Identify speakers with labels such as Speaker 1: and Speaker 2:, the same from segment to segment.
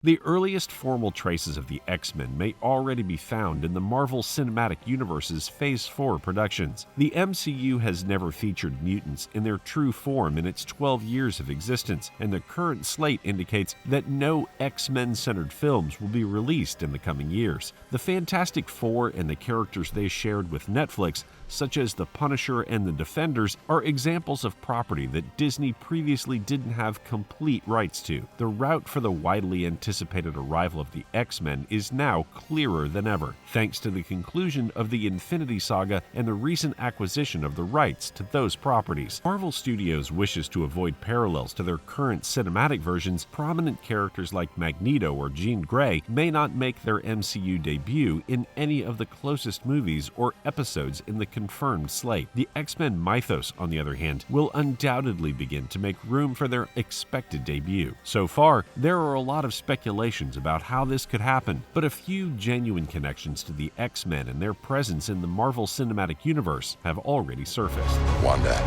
Speaker 1: The earliest formal traces of the X-Men may already be found in the Marvel Cinematic Universe's Phase 4 productions. The MCU has never featured mutants in their true form in its 12 years of existence, and the current slate indicates that no X-Men-centered films will be released in the coming years. The Fantastic Four and the characters they shared with Netflix, such as the Punisher and the Defenders, are examples of property that Disney previously didn't have complete rights to. The route for the widely anticipated arrival of the X-Men is now clearer than ever, thanks to the conclusion of the Infinity Saga and the recent acquisition of the rights to those properties. Marvel Studios wishes to avoid parallels to their current cinematic versions. Prominent characters like Magneto or Jean Grey may not make their MCU debut in any of the closest movies or episodes in the confirmed slate. The X-Men mythos, on the other hand, will undoubtedly begin to make room for their expected debut. So far, there are a lot of speculations about how this could happen, but a few genuine connections to the X-Men and their presence in the Marvel Cinematic Universe have already surfaced.
Speaker 2: Wanda,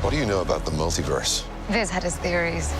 Speaker 2: what do you know about the multiverse?
Speaker 3: Viz had his theories.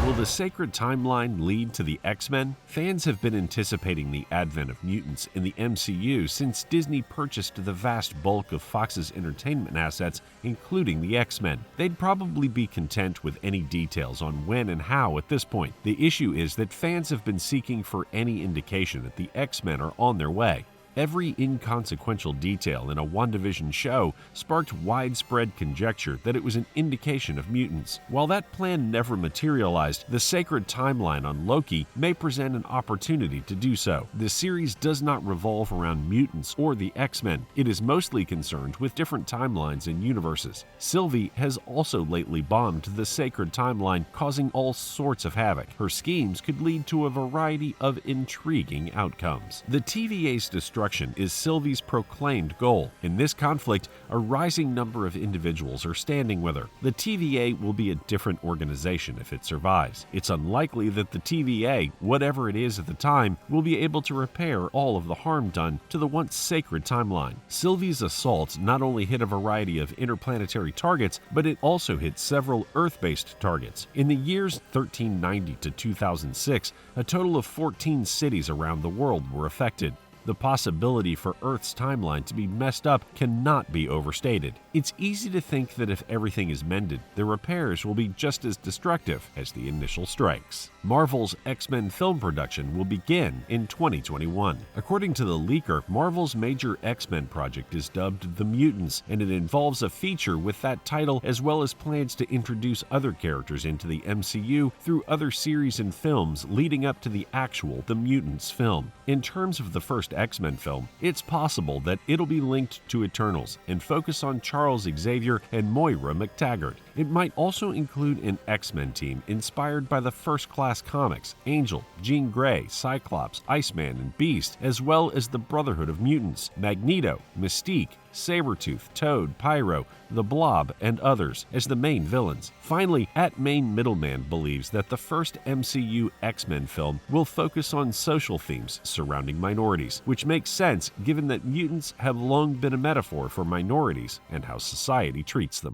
Speaker 1: Will the sacred timeline lead to the X-Men? Fans have been anticipating the advent of mutants in the MCU since Disney purchased the vast bulk of Fox's entertainment assets, including the X-Men. They'd probably be content with any details on when and how at this point. The issue is that fans have been seeking for any indication that the X-Men are on their way. Every inconsequential detail in a WandaVision show sparked widespread conjecture that it was an indication of mutants. While that plan never materialized, the sacred timeline on Loki may present an opportunity to do so. The series does not revolve around mutants or the X-Men. It is mostly concerned with different timelines and universes. Sylvie has also lately bombed the sacred timeline, causing all sorts of havoc. Her schemes could lead to a variety of intriguing outcomes. The TVA's destruction is Sylvie's proclaimed goal. In this conflict, a rising number of individuals are standing with her. The TVA will be a different organization if it survives. It's unlikely that the TVA, whatever it is at the time, will be able to repair all of the harm done to the once sacred timeline. Sylvie's assault not only hit a variety of interplanetary targets, but it also hit several Earth-based targets. In the years 1390 to 2006, a total of 14 cities around the world were affected. The possibility for Earth's timeline to be messed up cannot be overstated. It's easy to think that if everything is mended, the repairs will be just as destructive as the initial strikes. Marvel's X-Men film production will begin in 2021. According to the leaker, Marvel's major X-Men project is dubbed The Mutants, and it involves a feature with that title as well as plans to introduce other characters into the MCU through other series and films leading up to the actual The Mutants film. In terms of the first X-Men film, it's possible that it'll be linked to Eternals and focus on Charles Xavier and Moira McTaggart. It might also include an X-Men team inspired by the First Class comics, Angel, Jean Grey, Cyclops, Iceman, and Beast, as well as the Brotherhood of Mutants, Magneto, Mystique, Sabretooth, Toad, Pyro, the Blob, and others as the main villains. Finally, @MainMiddleman believes that the first MCU X-Men film will focus on social themes surrounding minorities, which makes sense given that mutants have long been a metaphor for minorities and how society treats them.